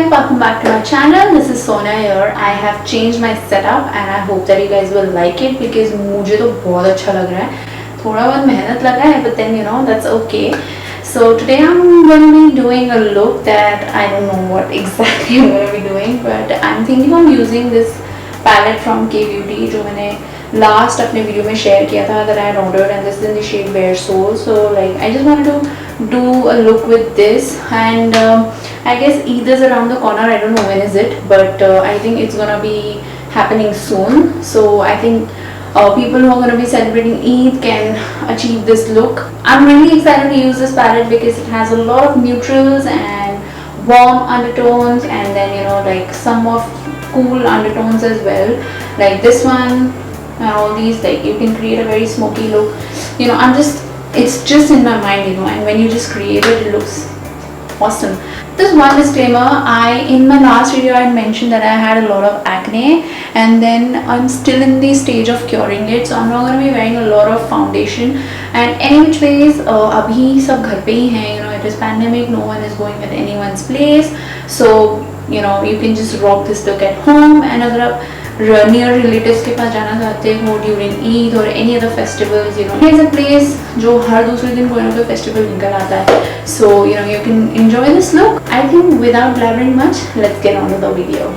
guys, welcome back to my channel. This is Sonia here. I have changed my setup and I hope that you guys will like it because मुझे तो बहुत अच्छा लग रहा है. थोड़ा बहुत मेहनत लगा है, but then you know that's okay. So today I'm going to be doing a look that I don't know what exactly I'm going to be doing, but I'm thinking of using this palette from K Beauty जो मैंने last अपने video में share किया था that I had ordered, and this is in the shade Bare Soul. So like I just wanted to do a look with this, and I guess Eid is around the corner. I don't know when is it, but I think it's gonna be happening soon. So I think people who are gonna be celebrating Eid can achieve this look. I'm really excited to use this palette because it has a lot of neutrals and warm undertones, and then you know like some of cool undertones as well, like this one and all these. Like you can create a very smoky look. You know, it's just in my mind, you know, and when you just create it, it looks awesome. Just one disclaimer, in my last video I had mentioned that I had a lot of acne, and then I'm still in the stage of curing it, so I'm not going to be wearing a lot of foundation. And any which ways, abhi sab ghar pe hi hain, you know, it is pandemic, no one is going at anyone's place, so you know you can just rock this look at home. And agar aap near relatives के पास जाना चाहते हो during Eid or any other festivals, you know, there's a place जो हर दूसरे दिन कोई ना कोई festival निकल आता है, so you know you can enjoy this look. I think without blabbering much, let's get on to the video.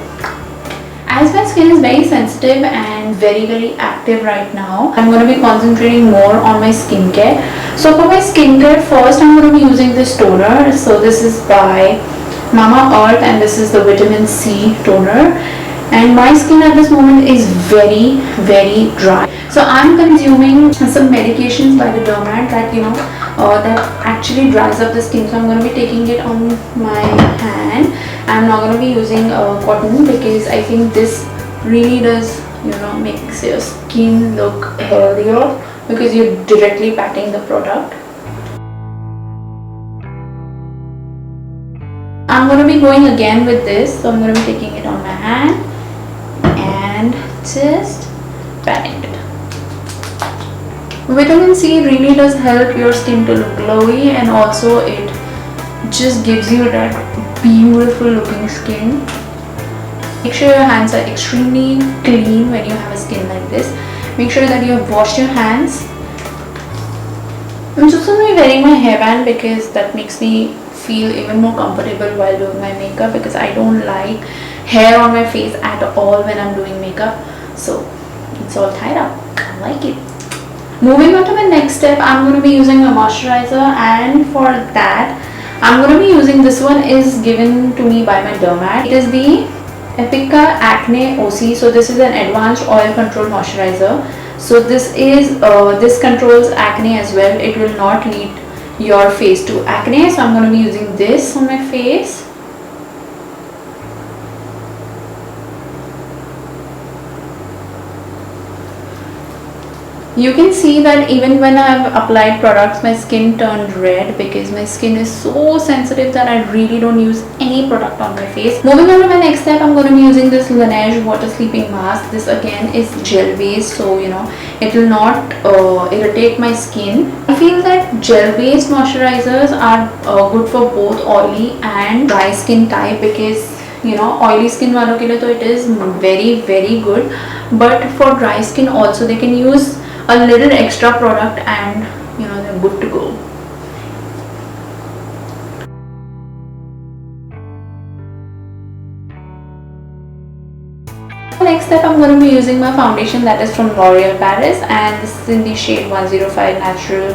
As my skin is very sensitive and very active right now, I'm going to be concentrating more on my skincare. So for my skincare, first I'm going to be using this toner. So this is by EARTH, and this is the vitamin C toner. And my skin at this moment is very dry, so I'm consuming some medications by the dermat that you know that actually dries up the skin. So I'm going to be taking it on my hand. I'm not going to be using cotton because I think this really does, you know, makes your skin look healthier because you're directly patting the product. I'm going to be going again with this, so I'm going to be taking it on my hand and just patting it. Vitamin C really does help your skin to look glowy, and also it just gives you that beautiful looking skin. Make sure your hands are extremely clean when you have a skin like this. Make sure that you have washed your hands. I'm just going to be wearing my hairband because that makes me feel even more comfortable while doing my makeup, because I don't like hair on my face at all when I'm doing makeup, so it's all tied up. I like it. Moving on to my next step, I'm going to be using a moisturizer, and for that I'm going to be using this one. Is given to me by my dermat. It is the ACNE OC. So this is an advanced oil control moisturizer. So this is this controls acne as well. It will not lead your face to acne, so I'm going to be using this on my face. You can see that even when I've applied products, my skin turned red because my skin is so sensitive that I really don't use any product on my face. Moving on to my next step, I'm going to be using this Laneige water sleeping mask. This again is gel based, so you know it will not irritate my skin. I feel that gel based moisturizers are good for both oily and dry skin type, because you know oily skin वालों के लिए तो it is very good, but for dry skin also they can use a little extra product and you know they're good to go. Next step, I'm going to be using my foundation that is from L'Oreal Paris, and this is in the shade 105 Natural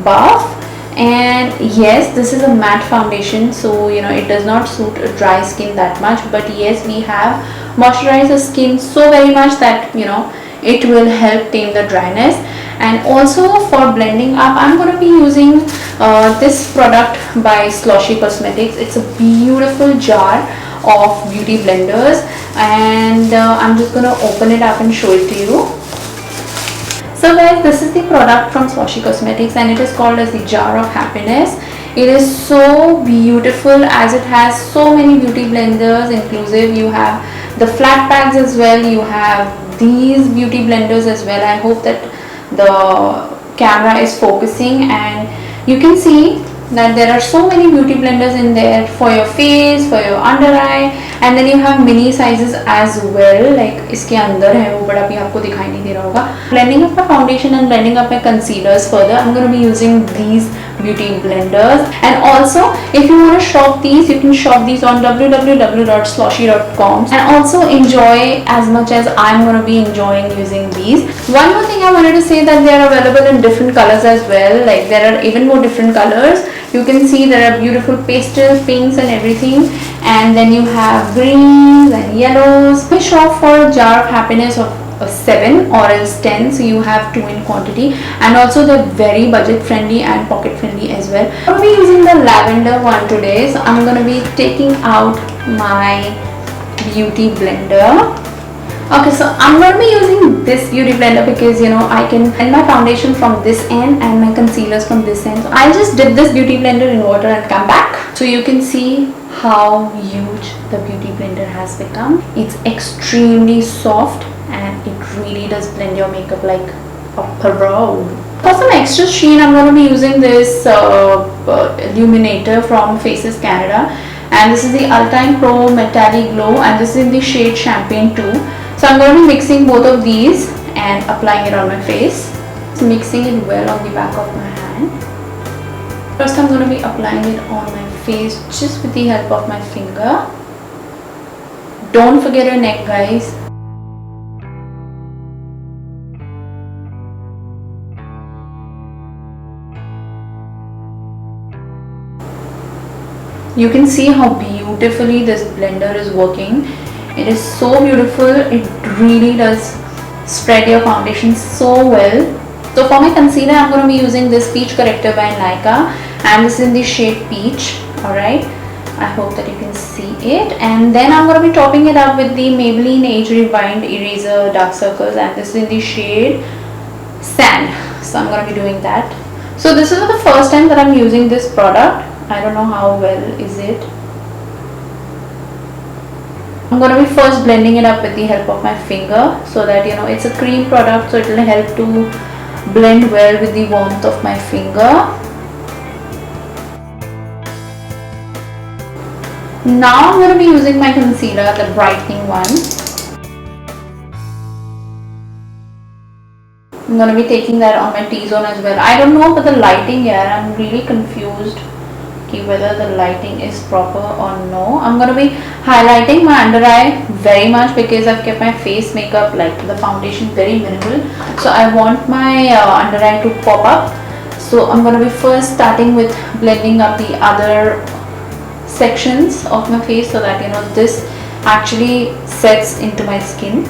Buff. And yes, this is a matte foundation, so you know it does not suit a dry skin that much, but yes, we have moisturized the skin so very much that you know it will help tame the dryness. And also for blending up, I'm going to be using this product by SLOSSHY Cosmetics. It's a beautiful jar of beauty blenders, and I'm just going to open it up and show it to you. So guys, this is the product from SLOSSHY Cosmetics, and it is called as the Jar of Happiness. It is so beautiful as it has so many beauty blenders inclusive. You have the flat pads as well, you have these beauty blenders as well. I hope that the camera is focusing, and you can see that there are so many beauty blenders in there for your face, for your under eye, and then you have mini sizes as well. Like इसके अंदर है वो, but अभी आपको दिखाई नहीं दे रहा होगा. Blending up my foundation and blending up my concealers further, I'm going to be using these beauty blenders. And also, if you want to shop these, you can shop these on www.SLOSSHY.com and also enjoy as much as I'm going to be enjoying using these. One more thing I wanted to say, that they are available in different colors as well. Like there are even more different colors. You can see there are beautiful pastel pinks and everything, and then you have greens and yellows. We shop for a jar of happiness of 7 or else 10, so you have 2 in quantity, and also they're very budget friendly and pocket friendly as well. I'm going to be using the lavender one today, so I'm going to be taking out my beauty blender. Okay, so I'm going to be using this beauty blender because, you know, I can blend my foundation from this end and my concealers from this end. So I'll just dip this beauty blender in water and come back so you can see how huge the beauty blender has become. It's extremely soft and it really does blend your makeup like a pro. For some extra sheen, I'm going to be using this illuminator from Faces Canada, and this is the Ultime Pro Metaliglow, and this is in the shade Champagne 2. So I'm going to be mixing both of these and applying it on my face. So mixing it well on the back of my hand. First I'm going to be applying it on my face just with the help of my finger. Don't forget your neck, guys. You can see how beautifully this blender is working. It is so beautiful. It really does spread your foundation so well. So for my concealer, I'm going to be using this Peach Corrector by Nykaa, and this is in the shade Peach. Alright, I hope that you can see it. And then I'm going to be topping it up with the Maybelline Age Rewind Eraser Dark Circles, and this is in the shade Sand. So I'm going to be doing that. So this is the first time that I'm using this product. I don't know how well is it. I'm going to be first blending it up with the help of my finger so that, you know, it's a cream product, so it will help to blend well with the warmth of my finger. Now I'm going to be using my concealer, the brightening one. I'm going to be taking that on my T-zone as well. I don't know about the lighting here. I'm really confused whether the lighting is proper or no. I'm going to be highlighting my under eye very much because I've kept my face makeup, like the foundation, very minimal. So I want my under eye to pop up. So I'm going to be first starting with blending up the other sections of my face so that, you know, this actually sets into my skin.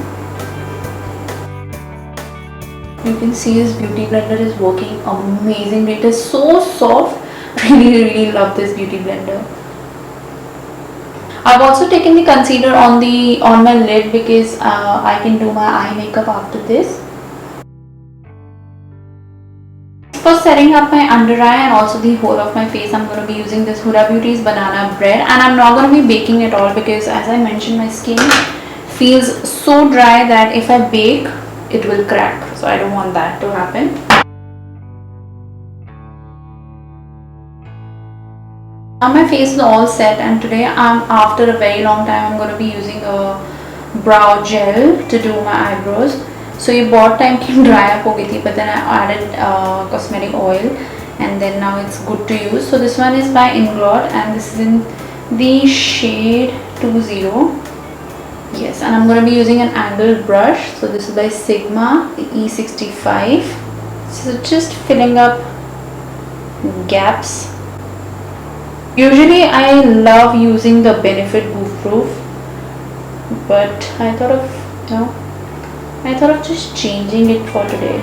You can see this beauty blender is working amazingly. It is so soft. Really love this beauty blender. I've also taken the concealer on my lid because I can do my eye makeup after this. For setting up my under eye and also the whole of my face, I'm going to be using this Huda Beauty's Banana Bread, and I'm not going to be baking at all because, as I mentioned, my skin feels so dry that if I bake, it will crack. So I don't want that to happen. Now my face is all set, and today after a very long time I'm going to be using a brow gel to do my eyebrows. So ये बहुत time की dry up हो गई थी, but then I added cosmetic oil and then now it's good to use. So this one is by Inglot and this is in the shade 20. Yes, and I'm going to be using an angled brush. So this is by Sigma, the E65. So just filling up gaps. Usually I love using the Benefit Goof Proof, but I thought of just changing it for today.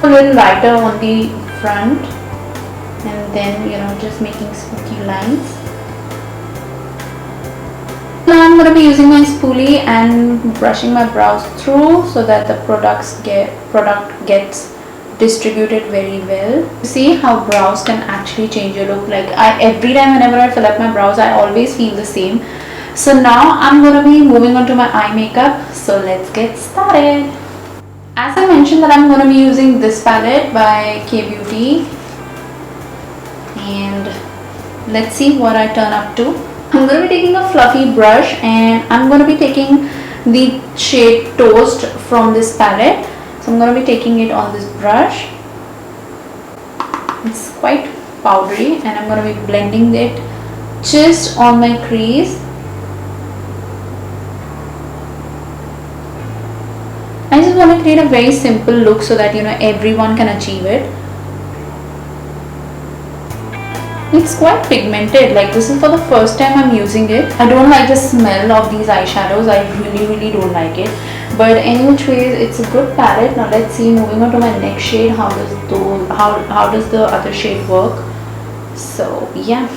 A little lighter on the front and then, you know, just making spooky lines. Now I'm going to be using my spoolie and brushing my brows through so that the product gets distributed very well. See how brows can actually change your look. Like every time whenever I fill up my brows, I always feel the same. So now I'm going to be moving on to my eye makeup. So let's get started. As I mentioned that I'm going to be using this palette by K Beauty. and let's see what I turn up to. I'm going to be taking a fluffy brush and I'm going to be taking the shade Toast from this palette. So I'm going to be taking it on this brush. It's quite powdery and I'm going to be blending it just on my crease. I just want to create a very simple look so that everyone can achieve it. It's quite pigmented, like this is for the first time I'm using it. I don't like the smell of these eyeshadows, I really don't like it. But anyways, it's a good palette. Now let's see, moving on to my next shade, how does the other shade work. So yeah,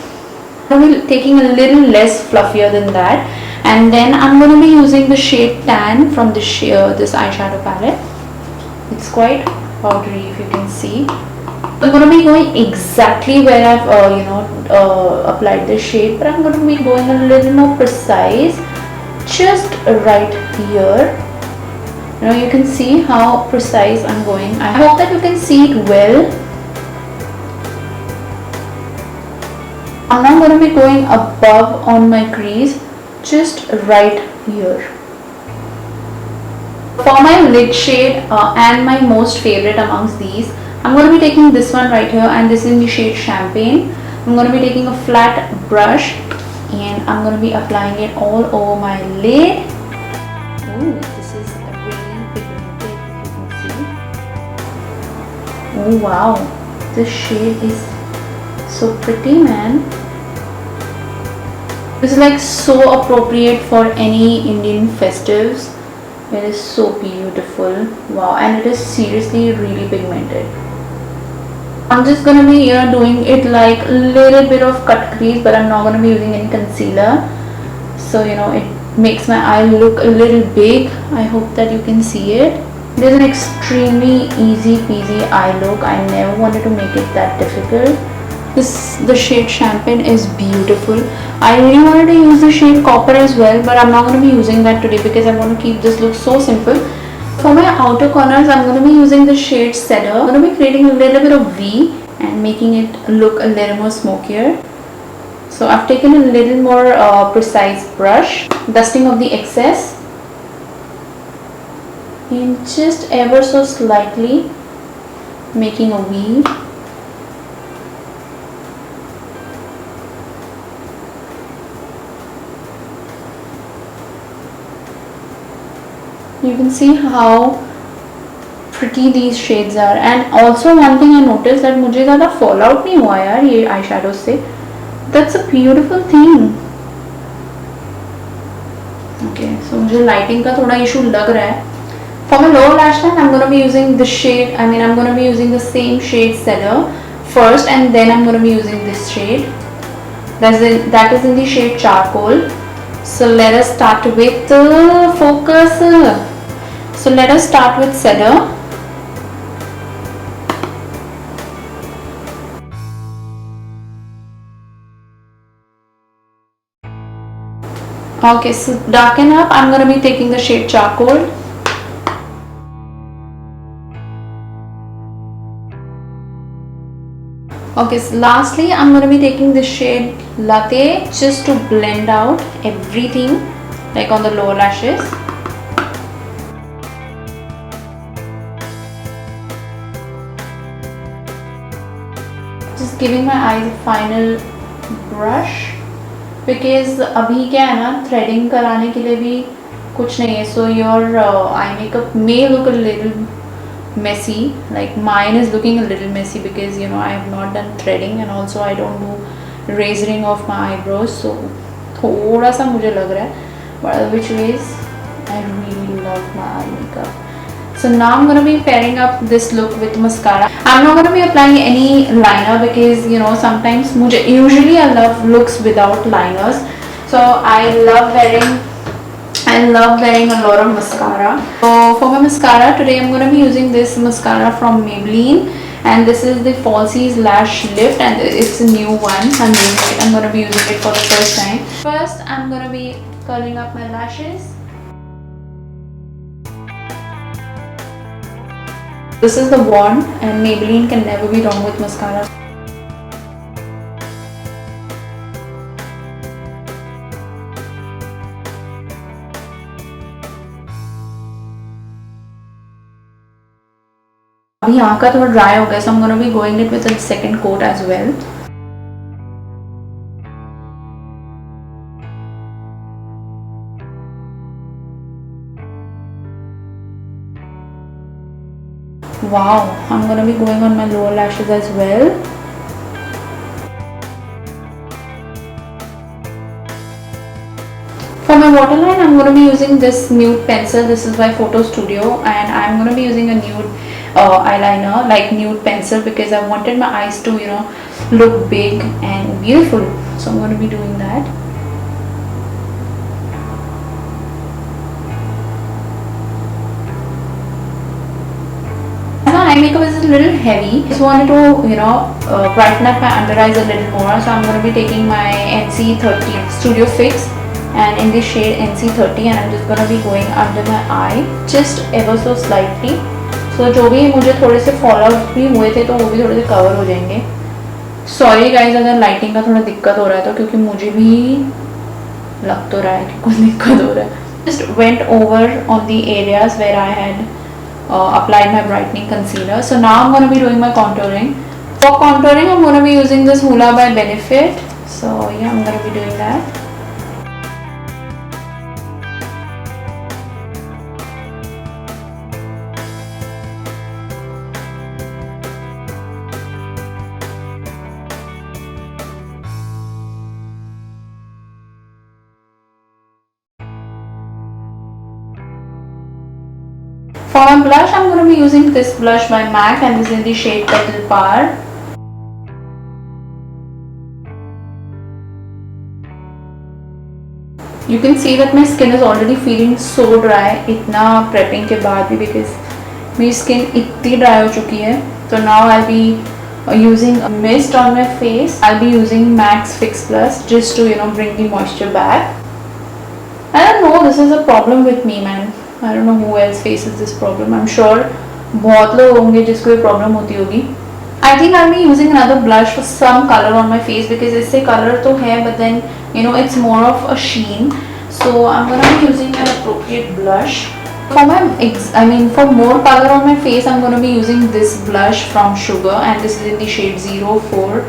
I'm be taking a little less fluffier than that, and then I'm going to be using the shade Tan from this eyeshadow palette. It's quite powdery, if you can see. I'm going to be going exactly where I've applied the shade, but I'm going to be going a little more precise, just right here. You can see how precise I'm going. I hope that you can see it well. And I'm going to be going above on my crease, just right here. For my lid shade and my most favorite amongst these, I'm going to be taking this one right here, and this is in the shade Champagne. I'm going to be taking a flat brush and I'm going to be applying it all over my lid. Ooh, this is really pigmented, if you can see. Oh wow, this shade is so pretty, man. This is like so appropriate for any Indian festives. It is so beautiful. Wow, and it is seriously really pigmented. I'm just gonna be doing it like a little bit of cut crease, but I'm not gonna be using any concealer. So it makes my eye look a little big. I hope that you can see it. There's an extremely easy peasy eye look. I never wanted to make it that difficult. The shade Champagne is beautiful. I really wanted to use the shade Copper as well, but I'm not going to be using that today because I want to keep this look so simple. For my outer corners, I'm going to be using the shade Cedar. I'm going to be creating a little bit of V and making it look a little more smokier. So I've taken a little more precise brush, dusting of the excess, and just ever so slightly making a V. You can see how pretty these shades are, and also one thing I noticed that मुझे ज़्यादा fall out नहीं हुआ यार ये eyeshadows से. That's a beautiful thing. Okay, so मुझे lighting का थोड़ा issue लग रहा है. For my lower lash line, I'm gonna be using the shade. I'm gonna be using the same shade Cedar first, and then I'm gonna be using this shade. That is in the shade Charcoal. So let us start with focus. So let us start with Cedar. Okay, so darken up. I'm going to be taking the shade Charcoal. Okay, so lastly I'm going to be taking the shade Latte just to blend out everything like on the lower lashes. Just giving my eyes a final brush because अभी क्या है ना, threading कराने के लिए भी कुछ नहीं है, so your eye makeup may look a little messy. Like mine is looking a little messy because I have not done threading, and also I don't do razoring of my eyebrows, so थोड़ा सा मुझे लग रहा है, but which ways I really love my eye makeup. So now I'm going to be pairing up this look with mascara. I'm not going to be applying any liner because sometimes usually I love looks without liners, so I love wearing a lot of mascara. So for my mascara today I'm going to be using this mascara from Maybelline, and this is the Falsies Lash Lift, and it's a new one. I'm going to be using it for the first time. First I'm going to be curling up my lashes. This is the wand, and Maybelline can never be wrong with mascara. अभी यहाँ का थोड़ा dry हो गया, so I'm gonna be going it with a second coat as well. Wow, I'm gonna be going on my lower lashes as well. For my waterline, I'm gonna be using this nude pencil. This is by Photo Studio, and I'm gonna be using a nude eyeliner, like nude pencil, because I wanted my eyes to, you know, look big and beautiful. So I'm gonna be doing that. My eye makeup is a little heavy. Just wanted to, you know, brighten up my under eyes a little more. So I'm going to be taking my NC30 Studio Fix and in the shade NC30, and I'm just going to be going under my eye just ever so slightly. So जो भी मुझे थोड़े से fall out भी हुए थे तो वो भी थोड़े से कवर हो जाएंगे. सॉरी गाइज अगर लाइटिंग का थोड़ा दिक्कत हो रहा है तो, क्योंकि मुझे भी लग तो रहा है कि कुछ दिक्कत हो रहा है. Just went over on the areas where I had applied my brightening concealer. So now I'm going to be doing my contouring. For contouring, I'm going to be using this Hoola by Benefit. So yeah, I'm going to be doing that. For my blush, I'm going to be using this blush by MAC, and this is in the shade Petal Power. You can see that my skin is already feeling so dry इतना prepping के बाद भी, because मेरी skin इतनी dry हो चुकी है. So now I'll be using a mist on my face. I'll be using MAC's Fix Plus just to, you know, bring the moisture back. I don't know, this is a problem with me, man. I don't know who else faces this problem. I'm sure बहुत लोग होंगे जिसको ये problem होती होगी. I think I'll be using another blush for some color on my face, because इससे color तो है, but then, you know, it's more of a sheen. So I'm gonna be using an appropriate blush. For my, for more color on my face, I'm gonna be using this blush from Sugar, and this is in the shade 04.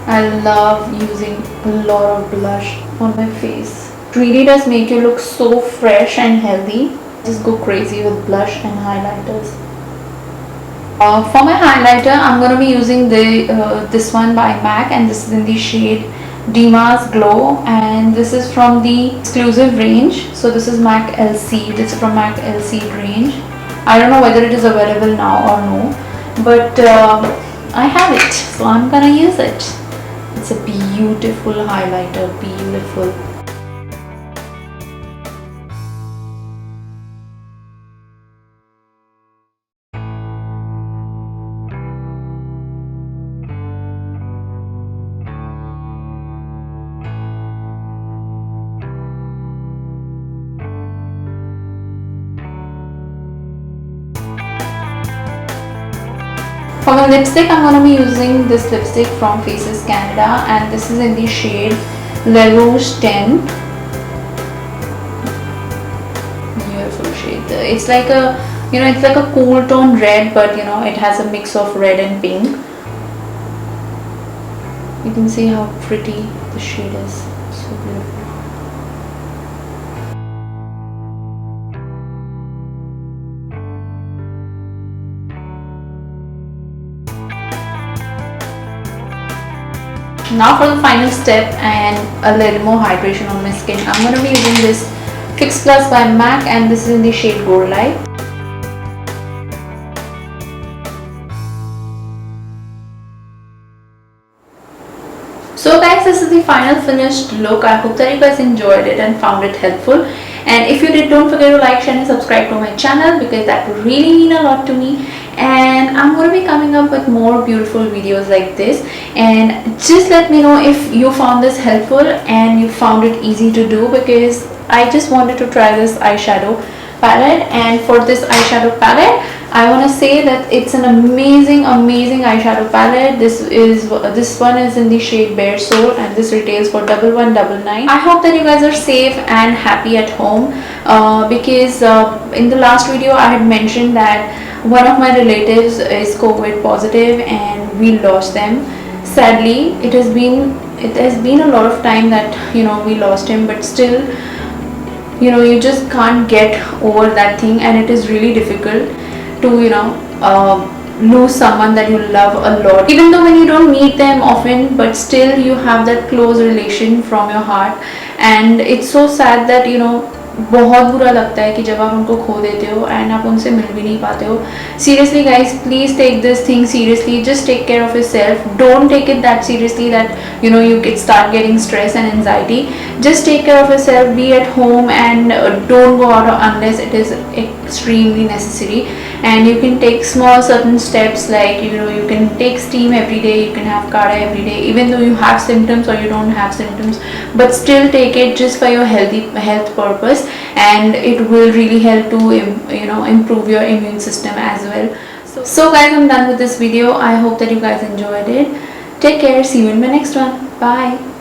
I love using a lot of blush on my face. It really does make you look so fresh and healthy. Just go crazy with blush and highlighters. For my highlighter, I'm going to be using this one by MAC, and this is in the shade Dima's Glow, and this is from the exclusive range. So this is MAC LC. This is from MAC LC range. I don't know whether it is available now or no, but I have it, so I'm gonna use it. It's a beautiful highlighter, beautiful. For my lipstick, I'm going to be using this lipstick from Faces Canada, and this is in the shade Le Rouge 10. Beautiful shade. It's like a, you know, it's like a cool tone red, but you know, it has a mix of red and pink. You can see how pretty the shade is. So beautiful. Now for the final step and a little more hydration on my skin, I'm going to be using this Fix Plus by MAC, and this is in the shade Gold Light. So guys, this is the final finished look. I hope that you guys enjoyed it and found it helpful. And if you did, don't forget to like, share and subscribe to my channel, because that would really mean a lot to me. And I'm going to be coming up with more beautiful videos like this. And just let me know if you found this helpful and you found it easy to do, because I just wanted to try this eyeshadow palette. And for this eyeshadow palette, I want to say that it's an amazing eyeshadow palette. This one is in the shade Bare Soul, and this retails for 1199. I hope that you guys are safe and happy at home, because in the last video I had mentioned that one of my relatives is COVID positive and we lost them. Sadly, it has been a lot of time that we lost him, but still you just can't get over that thing, and it is really difficult to lose someone that you love a lot, even though when you don't meet them often, but still you have that close relation from your heart. And it's so sad that बहुत बुरा लगता है कि जब आप उनको खो देते हो एंड आप उनसे मिल भी नहीं पाते हो. Seriously guys, please take this thing seriously. Just take care of yourself. Don't take it that seriously that you could start getting stress and anxiety. Just take care of yourself. Be at home and don't go out unless it is extremely necessary. And you can take small certain steps, like you can take steam every day, you can have kara every day, even though you have symptoms or you don't have symptoms, but still take it just for your health purpose, and it will really help to improve your immune system as well. So guys, I'm done with this video. I hope that you guys enjoyed it. Take care. See you in my next one. Bye.